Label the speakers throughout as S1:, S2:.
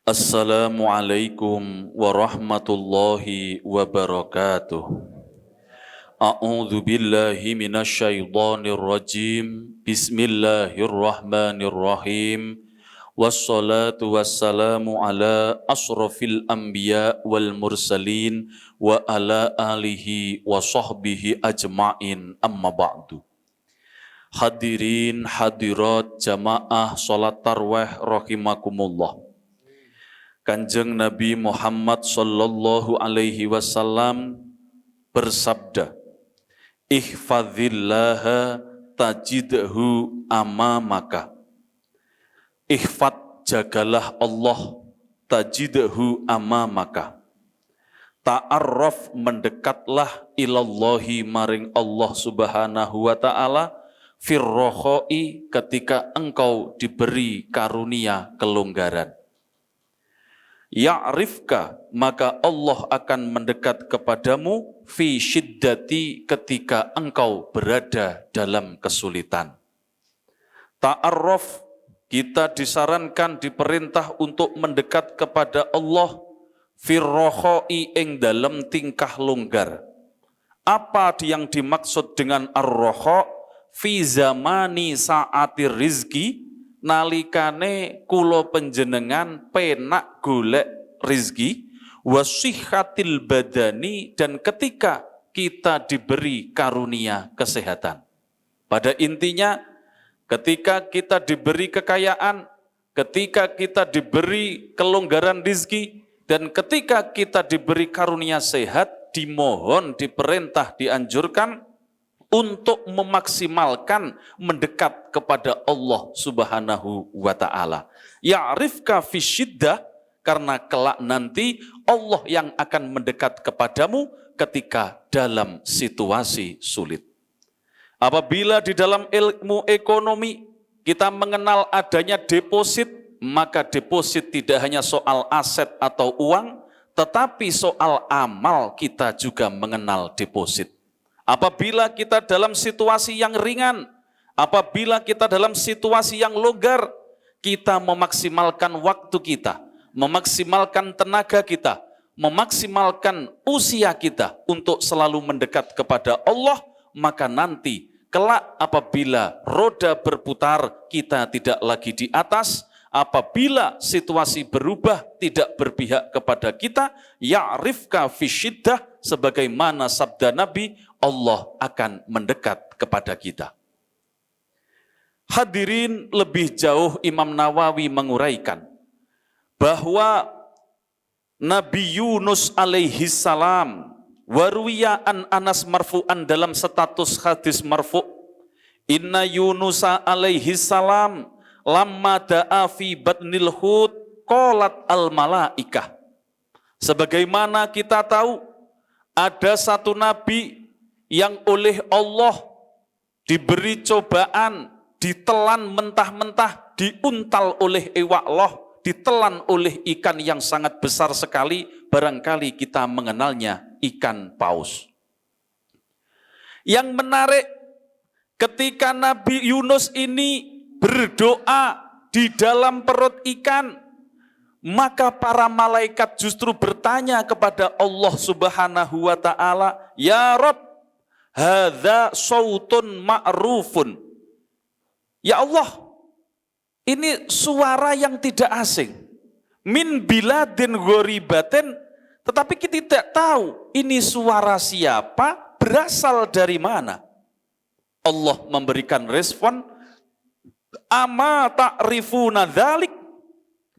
S1: Assalamualaikum warahmatullahi wabarakatuh. A'udzu billahi minasyaitonir rajim. Bismillahirrahmanirrahim. Wassalatu wassalamu ala asrafil anbiya wal mursalin wa ala alihi wa sahbihi ajma'in, amma ba'du. Hadirin hadirat jamaah salat tarawih rahimakumullah. Kanjeng Nabi Muhammad sallallahu alaihi wasallam bersabda, "Ihfadzillaha tajidhu amamaka." Ihfad, jagalah Allah, tajidhu amamaka. Ta'arraf, mendekatlah ilallahi maring Allah subhanahu wa ta'ala, firrokhoi, ketika engkau diberi karunia kelonggaran. Ya'rifka, maka Allah akan mendekat kepadamu, fi syiddati, ketika engkau berada dalam kesulitan. Ta'arraf, kita disarankan, diperintah untuk mendekat kepada Allah, firrokhoi, ing dalam tingkah longgar. Apa yang dimaksud dengan ar-rokho? Fi zamani sa'atir rizki, nalikane kulo penjenengan penak golek rizki, wasihhatil badani, dan ketika kita diberi karunia kesehatan. Pada intinya, ketika kita diberi kekayaan, ketika kita diberi kelonggaran rizki, dan ketika kita diberi karunia sehat, dimohon, diperintah, dianjurkan untuk memaksimalkan mendekat kepada Allah subhanahu wa ta'ala. Ya'rifka fi syiddah, karena kelak nanti Allah yang akan mendekat kepadamu ketika dalam situasi sulit. Apabila di dalam ilmu ekonomi kita mengenal adanya deposit, maka deposit tidak hanya soal aset atau uang, tetapi soal amal kita juga mengenal deposit. Apabila kita dalam situasi yang ringan, apabila kita dalam situasi yang longgar, kita memaksimalkan waktu kita, memaksimalkan tenaga kita, memaksimalkan usia kita untuk selalu mendekat kepada Allah, maka nanti kelak apabila roda berputar, kita tidak lagi di atas. Apabila situasi berubah, tidak berpihak kepada kita, ya'rifka fi syiddah, sebagaimana sabda Nabi, Allah akan mendekat kepada kita. Hadirin, lebih jauh Imam Nawawi menguraikan bahwa Nabi Yunus alaihi salam, waruwiya an Anas marfu'an, dalam status hadis marfu', inna Yunusa alaihi salam lamma da'a fi batnil hut qalat al malaikah. Sebagaimana kita tahu, ada satu nabi yang oleh Allah diberi cobaan, ditelan mentah-mentah, diuntal oleh ewak Allah, ditelan oleh ikan yang sangat besar sekali, barangkali kita mengenalnya ikan paus. Yang menarik, ketika Nabi Yunus ini berdoa di dalam perut ikan, maka para malaikat justru bertanya kepada Allah subhanahu wa ta'ala, ya Rabb, hadza sautun ma'rufun. Ya Allah, ini suara yang tidak asing. Min biladin ghoribatin, tetapi kita tidak tahu ini suara siapa, berasal dari mana. Allah memberikan respon, ama ta'rifuna dzalik,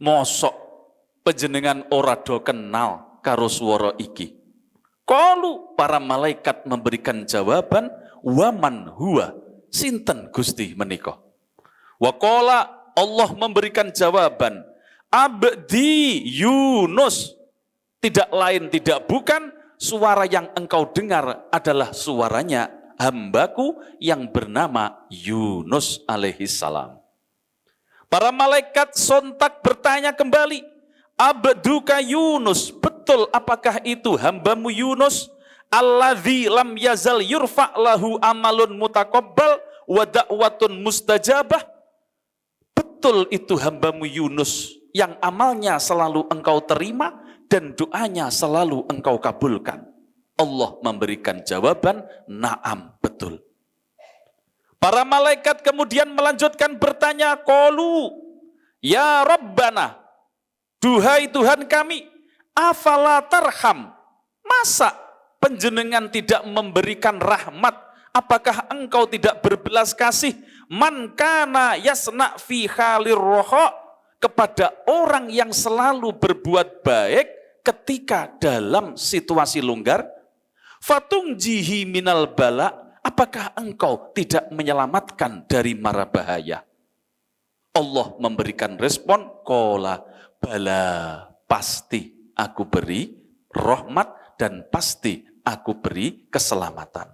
S1: mosok panjenengan ora do kenal karo swara iki. Qalu, para malaikat memberikan jawaban, waman huwa, sinten Gusti menika. Wa qala, Allah memberikan jawaban, abdi Yunus, tidak lain tidak bukan, suara yang engkau dengar adalah suaranya hambaku yang bernama Yunus alaihi salam. Para malaikat sontak bertanya kembali, abduka Yunus, betul apakah itu hambamu Yunus? Alladzi lam yazal yurfa' lahu amalun mutaqabbal wa da'watun mustajabah. Betul itu hambamu Yunus, yang amalnya selalu engkau terima dan doanya selalu engkau kabulkan. Allah memberikan jawaban, na'am, betul. Para malaikat kemudian melanjutkan bertanya, qalu, ya Rabbana, duhai Tuhan kami, afala tarham, masa panjenengan tidak memberikan rahmat? Apakah engkau tidak berbelas kasih? Man kana yasna fi khalir roha, kepada orang yang selalu berbuat baik ketika dalam situasi longgar. Fatung jihi minal bala, apakah engkau tidak menyelamatkan dari mara bahaya? Allah memberikan respon, qala bala, pasti aku beri rahmat dan pasti aku beri keselamatan.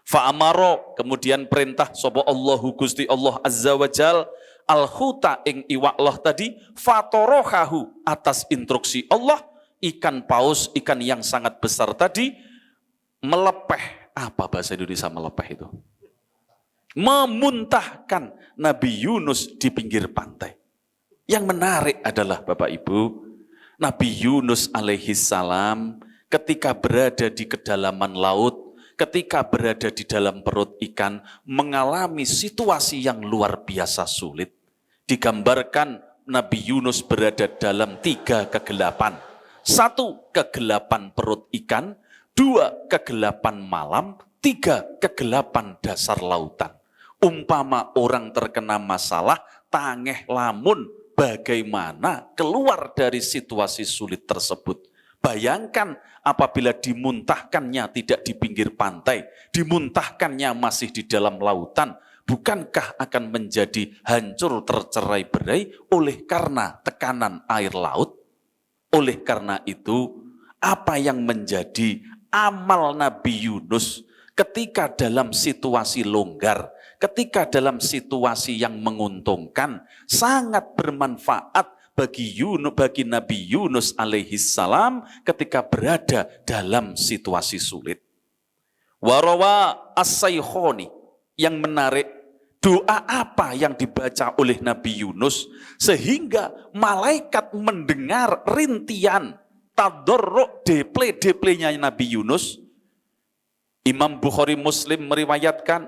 S1: Fa'amaro, kemudian perintah sapa Allahu Gusti Allah Azza wa Jal, al-huta ing iwak Allah tadi, fatorohahu, atas instruksi Allah, ikan paus, ikan yang sangat besar tadi, melepeh. Apa bahasa Indonesia melepeh itu? Memuntahkan Nabi Yunus di pinggir pantai. Yang menarik adalah Bapak Ibu, Nabi Yunus alaihi salam ketika berada di kedalaman laut, ketika berada di dalam perut ikan, mengalami situasi yang luar biasa sulit. Digambarkan Nabi Yunus berada dalam 3 kegelapan. 1, kegelapan perut ikan. 2, kegelapan malam. 3, kegelapan dasar lautan. Umpama orang terkena masalah, tangeh lamun bagaimana keluar dari situasi sulit tersebut. Bayangkan apabila dimuntahkannya tidak di pinggir pantai, dimuntahkannya masih di dalam lautan, bukankah akan menjadi hancur tercerai-berai oleh karena tekanan air laut? Oleh karena itu, apa yang menjadi amal Nabi Yunus ketika dalam situasi longgar, ketika dalam situasi yang menguntungkan, sangat bermanfaat bagi Nabi Yunus alaihi salam ketika berada dalam situasi sulit. Warawa as-saykhoni, yang menarik, doa apa yang dibaca oleh Nabi Yunus sehingga malaikat mendengar rintian tadarruk deple-deplenya Nabi Yunus. Imam Bukhari Muslim meriwayatkan,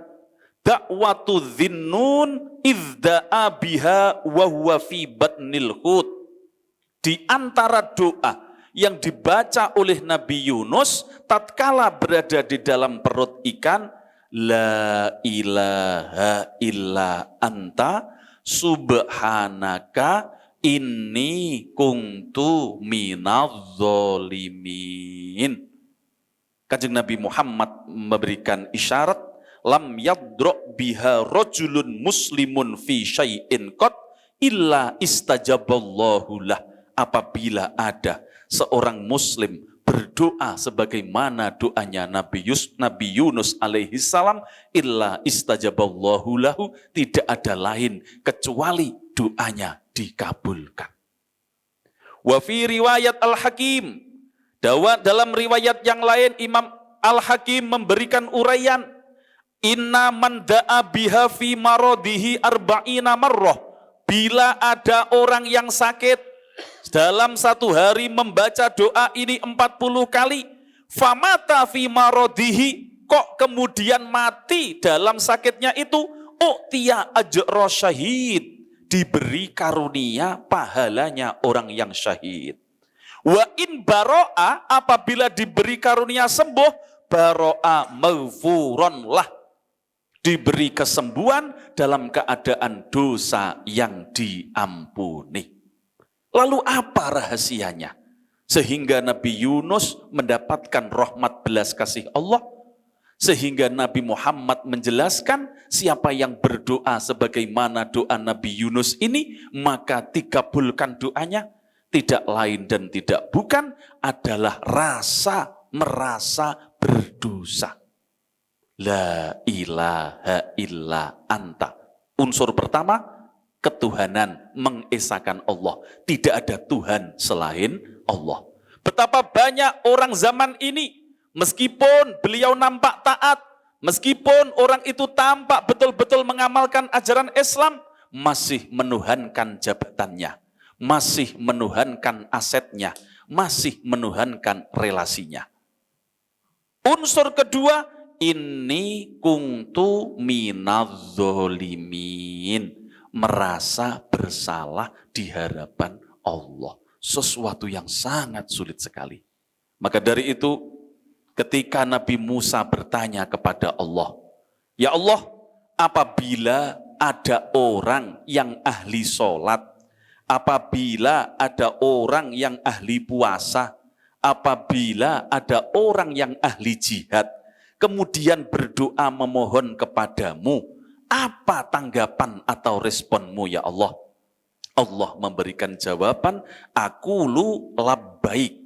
S1: dakwatu dhinnun idda'a biha wa huwa fi batnil hut. Di antara doa yang dibaca oleh Nabi Yunus tatkala berada di dalam perut ikan, la ilaha illa anta subhanaka inni kuntu minadz zalimin. Kanjeng Nabi Muhammad memberikan isyarat, lam yadro biha rajulun muslimun fi syai'in qad illa istajaballahu lah. Apabila ada seorang muslim berdoa sebagaimana doanya Nabi Yunus alaihi salam, illa istajaballahu lahu, tidak ada lain kecuali doanya dikabulkan. Wa fi riwayat Al-Hakim, dalam riwayat yang lain Imam Al-Hakim memberikan uraian, inna man da'a biha fi maradihi arba'ina marrah. Bila ada orang yang sakit, dalam satu hari membaca doa ini 40 kali, famata fi maradihi, kok kemudian mati dalam sakitnya itu, u'tiya ajra syahid, diberi karunia pahalanya orang yang syahid. Wa in baro'a, apabila diberi karunia sembuh, baro'a maghfuron lah, diberi kesembuhan dalam keadaan dosa yang diampuni. Lalu apa rahasianya? Sehingga Nabi Yunus mendapatkan rahmat belas kasih Allah. Sehingga Nabi Muhammad menjelaskan siapa yang berdoa sebagaimana doa Nabi Yunus ini, maka dikabulkan doanya. Tidak lain dan tidak bukan adalah merasa berdosa. La ilaha illa anta. Unsur pertama, ketuhanan, mengesahkan Allah. Tidak ada Tuhan selain Allah. Betapa banyak orang zaman ini, meskipun beliau nampak taat, meskipun orang itu tampak betul-betul mengamalkan ajaran Islam, masih menuhankan jabatannya, masih menuhankan asetnya, masih menuhankan relasinya. Unsur kedua, ini kuntu minadz-dzalimin, merasa bersalah di hadapan Allah. Sesuatu yang sangat sulit sekali. Maka dari itu, ketika Nabi Musa bertanya kepada Allah, "Ya Allah, apabila ada orang yang ahli sholat, apabila ada orang yang ahli puasa, apabila ada orang yang ahli jihad, kemudian berdoa memohon kepadamu, apa tanggapan atau responmu ya Allah?" Allah memberikan jawaban, "Aqulu labbaik."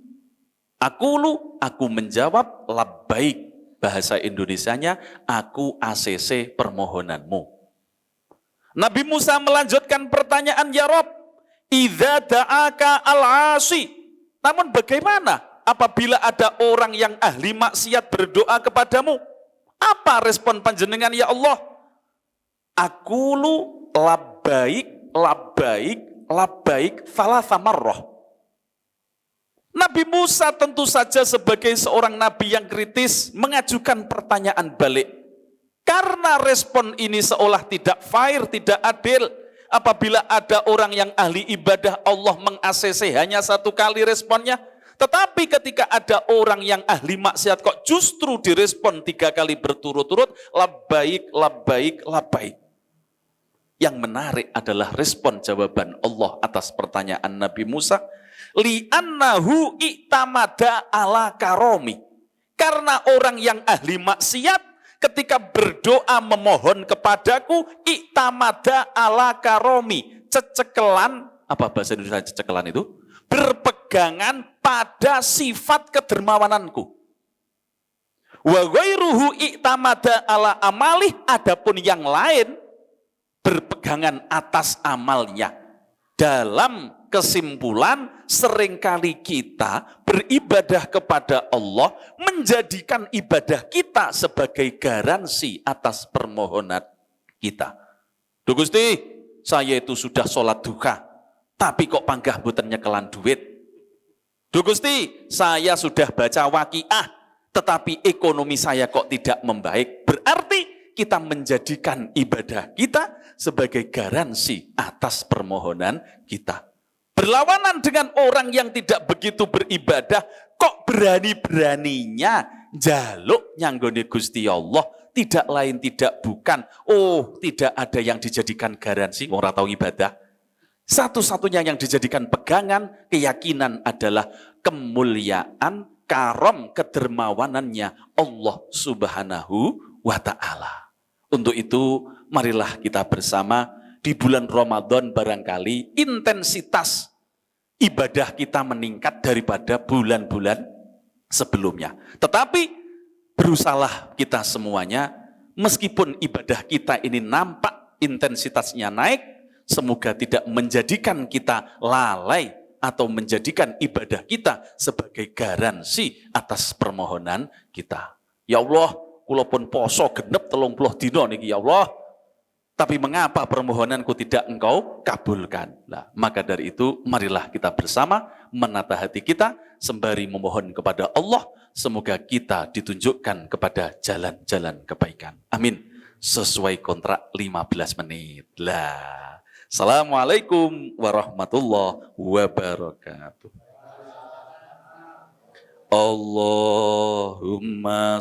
S1: Aku menjawab labbaik. Bahasa Indonesianya, aku ACC permohonanmu. Nabi Musa melanjutkan pertanyaan, "Ya Rob, idza da'aka al-asi." Namun bagaimana apabila ada orang yang ahli maksiat berdoa kepadamu? Apa respon panjenengan ya Allah? Aqulu labbaik, labbaik, labbaik thalatha marrah. Nabi Musa tentu saja sebagai seorang nabi yang kritis mengajukan pertanyaan balik. Karena respon ini seolah tidak fair, tidak adil. Apabila ada orang yang ahli ibadah Allah meng-ACC hanya satu kali responnya. Tetapi ketika ada orang yang ahli maksiat kok justru direspon 3 kali berturut-turut. Labbaik, labbaik, labbaik. Yang menarik adalah respon jawaban Allah atas pertanyaan Nabi Musa. Li'annahu i'tamada ala karomi. Karena orang yang ahli maksiat ketika berdoa memohon kepadaku, i'tamada ala karomi. Cecekelan, apa bahasa Indonesia cecekelan itu? Berpegangan pada sifat kedermawananku. Wa ghairuhu i'tamada ala amalih, adapun yang lain berpegangan atas amalnya. Dalam kesimpulan, seringkali kita beribadah kepada Allah, menjadikan ibadah kita sebagai garansi atas permohonan kita. Duh Gusti, saya itu sudah sholat duha, tapi kok panggah mboten nyekelan duit. Duh Gusti, saya sudah baca waqiah, tetapi ekonomi saya kok tidak membaik. Berarti kita menjadikan ibadah kita sebagai garansi atas permohonan kita. Berlawanan dengan orang yang tidak begitu beribadah, kok berani-beraninya jaluk nyanggone Gusti Allah, tidak lain tidak bukan, tidak ada yang dijadikan garansi, ora tau ibadah. Satu-satunya yang dijadikan pegangan, keyakinan adalah kemuliaan, karom, kedermawanannya Allah Subhanahu wa Ta'ala. Untuk itu, marilah kita bersama di bulan Ramadan barangkali intensitas ibadah kita meningkat daripada bulan-bulan sebelumnya. Tetapi berusahalah kita semuanya, meskipun ibadah kita ini nampak intensitasnya naik, semoga tidak menjadikan kita lalai atau menjadikan ibadah kita sebagai garansi atas permohonan kita. Ya Allah, kula pun poso genep 30 dina niki ya Allah. Tapi mengapa permohonanku tidak Engkau kabulkan? Nah, maka dari itu marilah kita bersama menata hati kita sembari memohon kepada Allah, semoga kita ditunjukkan kepada jalan-jalan kebaikan. Amin. Sesuai kontrak 15 menit. Lah. Assalamualaikum warahmatullahi wabarakatuh. Allahumma